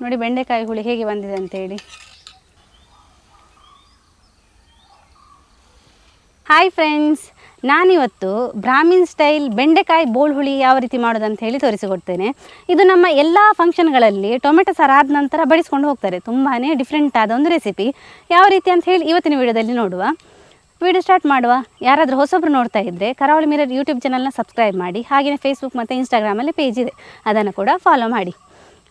ನೋಡಿ ಬೆಂಡೆಕಾಯಿ ಹುಳಿ ಹೇಗೆ ಬಂದಿದೆ ಅಂತೇಳಿ. ಹಾಯ್ ಫ್ರೆಂಡ್ಸ್, ನಾನಿವತ್ತು ಬ್ರಾಹ್ಮಿನ್ ಸ್ಟೈಲ್ ಬೆಂಡೆಕಾಯಿ ಬೋಲ್ ಹುಳಿ ಯಾವ ರೀತಿ ಮಾಡೋದಂತ ಹೇಳಿ ತೋರಿಸಿಕೊಡ್ತೇನೆ. ಇದು ನಮ್ಮ ಎಲ್ಲ ಫಂಕ್ಷನ್ಗಳಲ್ಲಿ ಟೊಮೆಟೊ ಸಾರು ಆದ ನಂತರ ಬಡಿಸ್ಕೊಂಡು ಹೋಗ್ತಾರೆ. ತುಂಬಾ ಡಿಫ್ರೆಂಟ್ ಆದ ಒಂದು ರೆಸಿಪಿ. ಯಾವ ರೀತಿ ಅಂತ ಹೇಳಿ ಇವತ್ತಿನ ವಿಡಿಯೋದಲ್ಲಿ ನೋಡುವ. ವಿಡಿಯೋ ಸ್ಟಾರ್ಟ್ ಮಾಡುವ. ಯಾರಾದರೂ ಹೊಸಬ್ರು ನೋಡ್ತಾ ಇದ್ದರೆ ಕರಾವಳಿ ಮಿರರ್ ಯೂಟ್ಯೂಬ್ ಚಾನಲ್ನ ಸಬ್ಸ್ಕ್ರೈಬ್ ಮಾಡಿ. ಹಾಗೆಯೇ ಫೇಸ್ಬುಕ್ ಮತ್ತು ಇನ್ಸ್ಟಾಗ್ರಾಮಲ್ಲಿ ಪೇಜ್ ಇದೆ, ಅದನ್ನು ಕೂಡ ಫಾಲೋ ಮಾಡಿ.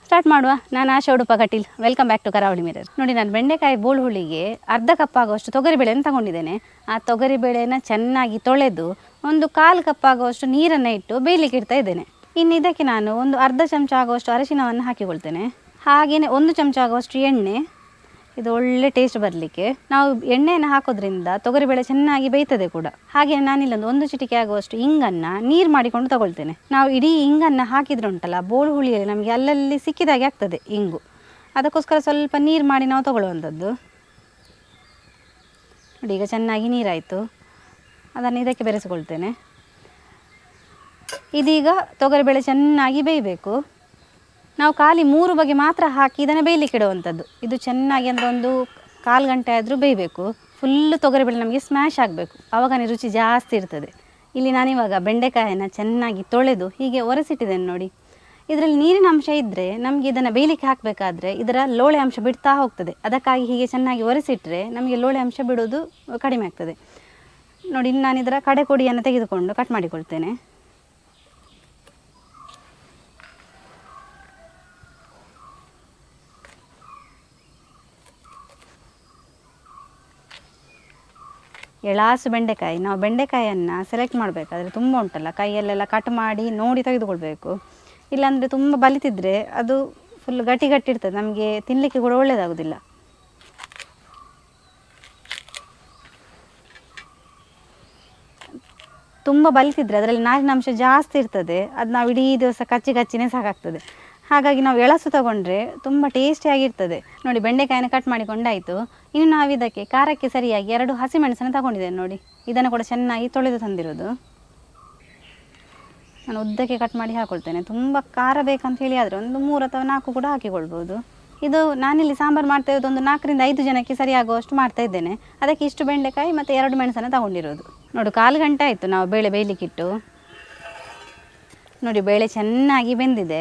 ಸ್ಟಾರ್ಟ್ ಮಾಡುವ. ನಾನು Asha Udupa Kateel. Welcome back to Karavali mirror. ನೋಡಿ, ನಾನು ಬೆಂಡೆಕಾಯಿ ಬೋಲ್ ಹುಳಿಗೆ ಅರ್ಧ ಕಪ್ ಆಗುವಷ್ಟು ತೊಗರಿಬೇಳೆಯನ್ನು ತಗೊಂಡಿದ್ದೇನೆ. ಆ ತೊಗರಿಬೇಳೆನ ಚೆನ್ನಾಗಿ ತೊಳೆದು ಒಂದು 1/4 ಕಪ್ ಆಗುವಷ್ಟು ನೀರನ್ನು ಇಟ್ಟು ಬೇಯಲಿಕ್ಕೆ ಇಡ್ತಾ ಇದ್ದೇನೆ. ಇನ್ನು ಇದಕ್ಕೆ ನಾನು ಒಂದು ಅರ್ಧ ಚಮಚ ಆಗುವಷ್ಟು ಅರಿಶಿನವನ್ನು ಹಾಕಿಕೊಳ್ತೇನೆ. ಹಾಗೆಯೇ 1 ಚಮಚ ಆಗುವಷ್ಟು ಎಣ್ಣೆ. ಇದು ಒಳ್ಳೆ ಟೇಸ್ಟ್ ಬರಲಿಕ್ಕೆ ನಾವು ಎಣ್ಣೆಯನ್ನು ಹಾಕೋದ್ರಿಂದ ತೊಗರಿಬೇಳೆ ಚೆನ್ನಾಗಿ ಬೇಯ್ತದೆ ಕೂಡ. ಹಾಗೆ ನಾನಿಲ್ಲೊಂದು 1 ಚಿಟಿಕೆ ಆಗುವಷ್ಟು ಇಂಗನ್ನು ನೀರು ಮಾಡಿಕೊಂಡು ತಗೊಳ್ತೇನೆ. ನಾವು ಇಡೀ ಇಂಗನ್ನು ಹಾಕಿದ್ರೆ ಉಂಟಲ್ಲ, ಬೋಳು ಹುಳಿಯಲ್ಲಿ ನಮಗೆ ಅಲ್ಲಲ್ಲಿ ಸಿಕ್ಕಿದಾಗೆ ಆಗ್ತದೆ ಇಂಗು. ಅದಕ್ಕೋಸ್ಕರ ಸ್ವಲ್ಪ ನೀರು ಮಾಡಿ ನಾವು ತಗೊಳ್ಳುವಂಥದ್ದು. ನೋಡಿ, ಈಗ ಚೆನ್ನಾಗಿ ನೀರಾಯಿತು. ಅದನ್ನು ಇದಕ್ಕೆ ಬೆರೆಸಿಕೊಳ್ತೇನೆ. ಇದೀಗ ತೊಗರಿಬೇಳೆ ಚೆನ್ನಾಗಿ ಬೇಯಬೇಕು. ನಾವು ಖಾಲಿ 3 ಬಗೆ ಮಾತ್ರ ಹಾಕಿ ಇದನ್ನು ಬೇಯಲಿಕ್ಕೆ ಇಡುವಂಥದ್ದು. ಇದು ಚೆನ್ನಾಗಿ ಅಂದರೆ ಒಂದು 1/4 ಗಂಟೆ ಆದರೂ ಬೇಯಬೇಕು. ಫುಲ್ಲು ತೊಗರಿಬೇಳೆ ನಮಗೆ ಸ್ಮ್ಯಾಶ್ ಆಗಬೇಕು, ಆವಾಗನೇ ರುಚಿ ಜಾಸ್ತಿ ಇರ್ತದೆ. ಇಲ್ಲಿ ನಾನಿವಾಗ ಬೆಂಡೆಕಾಯನ್ನು ಚೆನ್ನಾಗಿ ತೊಳೆದು ಹೀಗೆ ಒರೆಸಿಟ್ಟಿದ್ದೇನೆ. ನೋಡಿ, ಇದರಲ್ಲಿ ನೀರಿನ ಅಂಶ ಇದ್ದರೆ ನಮಗೆ ಇದನ್ನು ಬೇಯಲಿಕ್ಕೆ ಹಾಕಬೇಕಾದ್ರೆ ಇದರ ಲೋಳೆ ಅಂಶ ಬಿಡ್ತಾ ಹೋಗ್ತದೆ. ಅದಕ್ಕಾಗಿ ಹೀಗೆ ಚೆನ್ನಾಗಿ ಒರೆಸಿಟ್ಟರೆ ನಮಗೆ ಲೋಳೆ ಅಂಶ ಬಿಡೋದು ಕಡಿಮೆ ಆಗ್ತದೆ. ನೋಡಿ, ಇನ್ನು ನಾನು ಇದರ ಕಡೆ ಕೊಡಿಯನ್ನು ತೆಗೆದುಕೊಂಡು ಕಟ್ ಮಾಡಿಕೊಳ್ತೇನೆ. ಎಳಾಸು ಬೆಂಡೆಕಾಯಿ. ನಾವು ಬೆಂಡೆಕಾಯಿಯನ್ನು ಸೆಲೆಕ್ಟ್ ಮಾಡಬೇಕಾದ್ರೆ ತುಂಬ ಉಂಟಲ್ಲ, ಕೈಯಲ್ಲೆಲ್ಲ ಕಟ್ ಮಾಡಿ ನೋಡಿ ತೆಗೆದುಕೊಳ್ಬೇಕು. ಇಲ್ಲಾಂದರೆ ತುಂಬ ಬಲಿತಿದ್ರೆ ಅದು ಫುಲ್ ಗಟ್ಟಿ ಇರ್ತದೆ, ನಮಗೆ ತಿನ್ನಲಿಕ್ಕೆ ಕೂಡ ಒಳ್ಳೆಯದಾಗೋದಿಲ್ಲ. ತುಂಬ ಬಲಿತಿದ್ರೆ ಅದರಲ್ಲಿ ನಾರಿನಾಂಶ ಜಾಸ್ತಿ ಇರ್ತದೆ. ಅದು ನಾವು ಇಡೀ ದಿವಸ ಕಚ್ಚಿನೇ ಸಾಕಾಗ್ತದೆ. ಹಾಗಾಗಿ ನಾವು ಎಳಸು ತಗೊಂಡ್ರೆ ತುಂಬ ಟೇಸ್ಟಿಯಾಗಿರ್ತದೆ. ನೋಡಿ, ಬೆಂಡೆಕಾಯನ್ನು ಕಟ್ ಮಾಡಿಕೊಂಡಾಯಿತು. ಇನ್ನು ನಾವು ಇದಕ್ಕೆ ಖಾರಕ್ಕೆ ಸರಿಯಾಗಿ 2 ಹಸಿಮೆಣಸನ್ನು ತಗೊಂಡಿದ್ದೇನೆ. ನೋಡಿ, ಇದನ್ನು ಕೂಡ ಚೆನ್ನಾಗಿ ತೊಳೆದು ತಂದಿರೋದು. ನಾನು ಉದ್ದಕ್ಕೆ ಕಟ್ ಮಾಡಿ ಹಾಕ್ಕೊಳ್ತೇನೆ. ತುಂಬ ಖಾರ ಬೇಕಂತ ಹೇಳಿ ಆದರೆ ಒಂದು 3 ಅಥವಾ 4 ಕೂಡ ಹಾಕಿಕೊಳ್ಬೋದು. ಇದು ನಾನಿಲ್ಲಿ ಸಾಂಬಾರು ಮಾಡ್ತಾ ಇರೋದು ಒಂದು 4 ರಿಂದ 5 ಜನಕ್ಕೆ ಸರಿಯಾಗುವಷ್ಟು ಮಾಡ್ತಾ ಇದ್ದೇನೆ. ಅದಕ್ಕೆ ಇಷ್ಟು ಬೆಂಡೆಕಾಯಿ ಮತ್ತು 2 ಮೆಣಸನ್ನು ತಗೊಂಡಿರೋದು. ನೋಡಿ, 1/4 ಗಂಟೆ ಆಯಿತು ನಾವು ಬೇಳೆ ಬೇಯಲಿಕ್ಕಿಟ್ಟು. ನೋಡಿ, ಬೇಳೆ ಚೆನ್ನಾಗಿ ಬೆಂದಿದೆ.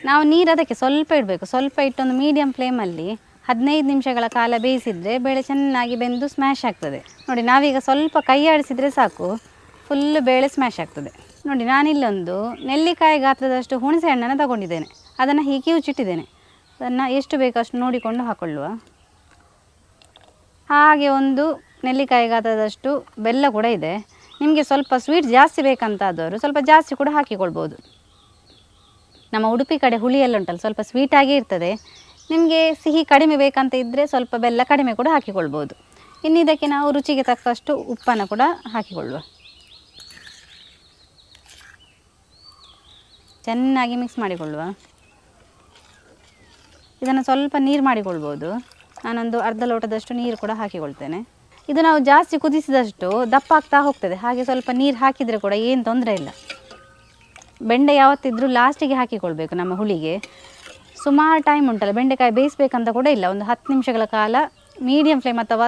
ನಾವು ನೀರು ಅದಕ್ಕೆ ಸ್ವಲ್ಪ ಇಡಬೇಕು. ಸ್ವಲ್ಪ ಇಟ್ಟೊಂದು ಮೀಡಿಯಮ್ ಫ್ಲೇಮಲ್ಲಿ 15 ನಿಮಿಷಗಳ ಕಾಲ ಬೇಯಿಸಿದರೆ ಬೇಳೆ ಚೆನ್ನಾಗಿ ಬೆಂದು ಸ್ಮ್ಯಾಶ್ ಆಗ್ತದೆ. ನೋಡಿ, ನಾವೀಗ ಸ್ವಲ್ಪ ಕೈ ಆಡಿಸಿದರೆ ಸಾಕು, ಫುಲ್ಲು ಬೇಳೆ ಸ್ಮ್ಯಾಶ್ ಆಗ್ತದೆ. ನೋಡಿ, ನಾನಿಲ್ಲೊಂದು ನೆಲ್ಲಿಕಾಯಿ ಗಾತ್ರದಷ್ಟು ಹುಣಸೆ ಹಣ್ಣನ್ನು ತಗೊಂಡಿದ್ದೇನೆ. ಅದನ್ನು ಹೀಗೆ ಕಿವುಚಿಟ್ಟಿದ್ದೇನೆ. ಅದನ್ನು ಎಷ್ಟು ಬೇಕಷ್ಟು ನೋಡಿಕೊಂಡು ಹಾಕ್ಕೊಳ್ಳುವ. ಹಾಗೆ ಒಂದು ನೆಲ್ಲಿಕಾಯಿ ಗಾತ್ರದಷ್ಟು ಬೆಲ್ಲ ಕೂಡ ಇದೆ. ನಿಮಗೆ ಸ್ವಲ್ಪ ಸ್ವೀಟ್ ಜಾಸ್ತಿ ಬೇಕಂತಾದವರು ಸ್ವಲ್ಪ ಜಾಸ್ತಿ ಕೂಡ ಹಾಕಿಕೊಳ್ಬೋದು. ನಮ್ಮ ಉಡುಪಿ ಕಡೆ ಹುಳಿ ಎಲ್ಲ ಉಂಟಲ್ಲ, ಸ್ವಲ್ಪ ಸ್ವೀಟಾಗೇ ಇರ್ತದೆ. ನಿಮಗೆ ಸಿಹಿ ಕಡಿಮೆ ಬೇಕಂತ ಇದ್ದರೆ ಸ್ವಲ್ಪ ಬೆಲ್ಲ ಕಡಿಮೆ ಕೂಡ ಹಾಕಿಕೊಳ್ಬೋದು. ಇನ್ನು ಇದಕ್ಕೆ ನಾವು ರುಚಿಗೆ ತಕ್ಕಷ್ಟು ಉಪ್ಪನ್ನು ಕೂಡ ಹಾಕಿಕೊಳ್ಳುವ. ಚೆನ್ನಾಗಿ ಮಿಕ್ಸ್ ಮಾಡಿಕೊಳ್ಳುವ. ಇದನ್ನು ಸ್ವಲ್ಪ ನೀರು ಮಾಡಿಕೊಳ್ಬೋದು. ನಾನೊಂದು ಅರ್ಧ ಲೋಟದಷ್ಟು ನೀರು ಕೂಡ ಹಾಕಿಕೊಳ್ತೇನೆ. ಇದು ನಾವು ಜಾಸ್ತಿ ಕುದಿಸಿದಷ್ಟು ದಪ್ಪ ಆಗ್ತಾ ಹೋಗ್ತದೆ. ಹಾಗೆ ಸ್ವಲ್ಪ ನೀರು ಹಾಕಿದರೆ ಕೂಡ ಏನು ತೊಂದರೆ ಇಲ್ಲ. ಬೆಂಡೆ ಯಾವತ್ತಿದ್ರೂ ಲಾಸ್ಟಿಗೆ ಹಾಕಿಕೊಳ್ಬೇಕು ನಮ್ಮ ಹುಳಿಗೆ. ಸುಮಾರು ಟೈಮ್ ಉಂಟಲ್ಲ, ಬೆಂಡೆಕಾಯಿ ಬೇಯಿಸ್ಬೇಕಂತ ಕೂಡ ಇಲ್ಲ. ಒಂದು 10 ನಿಮಿಷಗಳ ಕಾಲ ಮೀಡಿಯಮ್ ಫ್ಲೇಮ್ ಅಥವಾ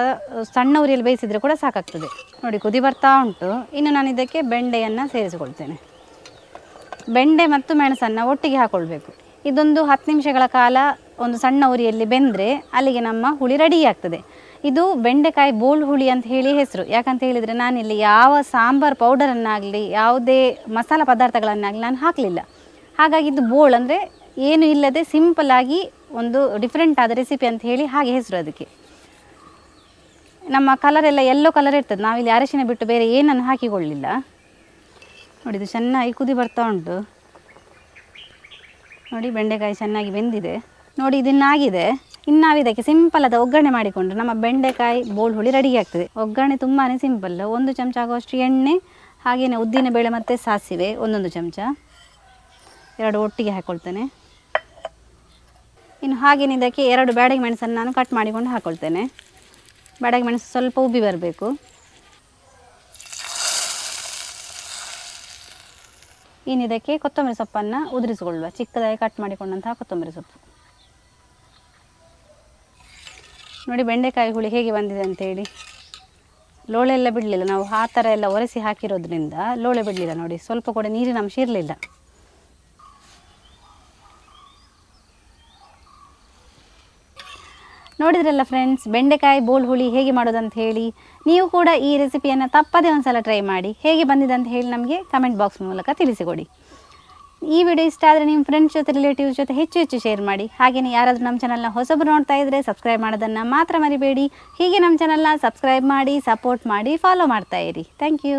ಸಣ್ಣ ಉರಿಯಲ್ಲಿ ಬೇಯಿಸಿದರೆ ಕೂಡ ಸಾಕಾಗ್ತದೆ. ನೋಡಿ, ಕುದಿ ಬರ್ತಾ ಉಂಟು. ಇನ್ನು ನಾನು ಇದಕ್ಕೆ ಬೆಂಡೆಯನ್ನು ಸೇರಿಸಿಕೊಳ್ತೇನೆ. ಬೆಂಡೆ ಮತ್ತು ಮೆಣಸನ್ನು ಒಟ್ಟಿಗೆ ಹಾಕ್ಕೊಳ್ಬೇಕು. ಇದೊಂದು 10 ನಿಮಿಷಗಳ ಕಾಲ ಒಂದು ಸಣ್ಣ ಉರಿಯಲ್ಲಿ ಬೆಂದರೆ ಅಲ್ಲಿಗೆ ನಮ್ಮ ಹುಳಿ ರೆಡಿ ಆಗ್ತದೆ. ಇದು ಬೆಂಡೆಕಾಯಿ ಬೋಲ್ ಹುಳಿ ಅಂತ ಹೇಳಿ ಹೆಸರು. ಯಾಕಂತ ಹೇಳಿದರೆ ನಾನಿಲ್ಲಿ ಯಾವ ಸಾಂಬಾರು ಪೌಡರನ್ನಾಗಲಿ ಯಾವುದೇ ಮಸಾಲ ಪದಾರ್ಥಗಳನ್ನಾಗಲಿ ನಾನು ಹಾಕಲಿಲ್ಲ. ಹಾಗಾಗಿ ಇದು ಬೋಲ್ ಅಂದರೆ ಏನು ಇಲ್ಲದೆ ಸಿಂಪಲ್ಲಾಗಿ ಒಂದು ಡಿಫ್ರೆಂಟ್ ಆದ ರೆಸಿಪಿ ಅಂತ ಹೇಳಿ ಹಾಗೆ ಹೆಸರು ಅದಕ್ಕೆ. ನಮ್ಮ ಕಲರೆಲ್ಲ ಯೆಲ್ಲೋ ಕಲರ್ ಇರ್ತದೆ. ನಾವಿಲ್ಲಿ ಅರಿಶಿನ ಬಿಟ್ಟು ಬೇರೆ ಏನನ್ನು ಹಾಕಿಕೊಳ್ಳಿಲ್ಲ. ನೋಡಿ, ಇದು ಚೆನ್ನಾಗಿ ಕುದಿ ಬರ್ತಾ ಉಂಟು. ನೋಡಿ, ಬೆಂಡೆಕಾಯಿ ಚೆನ್ನಾಗಿ ಬೆಂದಿದೆ. ನೋಡಿ, ಇದನ್ನಾಗಿದೆ. ಇನ್ನು ನಾವು ಇದಕ್ಕೆ ಸಿಂಪಲ್ ಆದ ಒಗ್ಗರಣೆ ಮಾಡಿಕೊಂಡ್ರೆ ನಮ್ಮ ಬೆಂಡೆಕಾಯಿ ಬೋಲ್ ಹುಳಿ ರೆಡಿ ಆಗ್ತದೆ. ಒಗ್ಗರಣೆ ತುಂಬಾ ಸಿಂಪಲ್. 1 ಚಮಚ ಆಗುವಷ್ಟು ಎಣ್ಣೆ, ಹಾಗೆಯೇ ಉದ್ದಿನ ಬೇಳೆ ಮತ್ತು ಸಾಸಿವೆ 1 ಚಮಚ, 2 ಒಟ್ಟಿಗೆ ಹಾಕ್ಕೊಳ್ತೇನೆ. ಇನ್ನು ಹಾಗೆಯೇ ಇದಕ್ಕೆ 2 ಬ್ಯಾಡಗಿ ಮೆಣಸನ್ನು ನಾನು ಕಟ್ ಮಾಡಿಕೊಂಡು ಹಾಕ್ಕೊಳ್ತೇನೆ. ಬ್ಯಾಡಗಿ ಮೆಣಸು ಸ್ವಲ್ಪ ಉಬ್ಬಿ ಬರಬೇಕು. ಇನ್ನು ಇದಕ್ಕೆ ಕೊತ್ತಂಬರಿ ಸೊಪ್ಪನ್ನು ಉದುರಿಸಿಕೊಳ್ಳುವ. ಚಿಕ್ಕದಾಗಿ ಕಟ್ ಮಾಡಿಕೊಂಡಂತಹ ಕೊತ್ತಂಬರಿ ಸೊಪ್ಪು. ನೋಡಿ ಬೆಂಡೆಕಾಯಿ ಹುಳಿ ಹೇಗೆ ಬಂದಿದೆ ಅಂತೇಳಿ. ಲೋಳೆ ಎಲ್ಲ ಬಿಡಲಿಲ್ಲ, ನಾವು ಆ ಥರ ಎಲ್ಲ ಒರೆಸಿ ಹಾಕಿರೋದ್ರಿಂದ ಲೋಳೆ ಬಿಡಲಿಲ್ಲ. ನೋಡಿ ಸ್ವಲ್ಪ ಕೂಡ ನೀರಿನ ಅಂಶ ಇರಲಿಲ್ಲ. ನೋಡಿದ್ರಲ್ಲ ಫ್ರೆಂಡ್ಸ್, ಬೆಂಡೆಕಾಯಿ ಬೋಲ್ ಹುಳಿ ಹೇಗೆ ಮಾಡೋದಂತ ಹೇಳಿ. ನೀವು ಕೂಡ ಈ ರೆಸಿಪಿಯನ್ನು ತಪ್ಪದೇ ಒಂದು ಸಲ ಟ್ರೈ ಮಾಡಿ. ಹೇಗೆ ಬಂದಿದೆ ಅಂತ ಹೇಳಿ ನಮಗೆ ಕಮೆಂಟ್ ಬಾಕ್ಸ್ ಮೂಲಕ ತಿಳಿಸಿಕೊಡಿ. ಈ ವಿಡಿಯೋ ಇಷ್ಟ ಆದರೆ ನಿಮ್ಮ ಫ್ರೆಂಡ್ಸ್ ಜೊತೆ, ರಿಲೇಟಿವ್ಸ್ ಜೊತೆ ಹೆಚ್ಚು ಶೇರ್ ಮಾಡಿ. ಹಾಗೆಯೇ ಯಾರಾದರೂ ನಮ್ಮ ಚಾನಲ್ನ ಹೊಸಬರು ನೋಡ್ತಾ ಇದ್ದರೆ ಸಬ್ಸ್ಕ್ರೈಬ್ ಮಾಡೋದನ್ನು ಮಾತ್ರ ಮರಿಬೇಡಿ. ಹೀಗೆ ನಮ್ಮ ಚಾನಲ್ನ ಸಬ್ಸ್ಕ್ರೈಬ್ ಮಾಡಿ, ಸಪೋರ್ಟ್ ಮಾಡಿ, ಫಾಲೋ ಮಾಡ್ತಾ ಇರಿ. Thank you.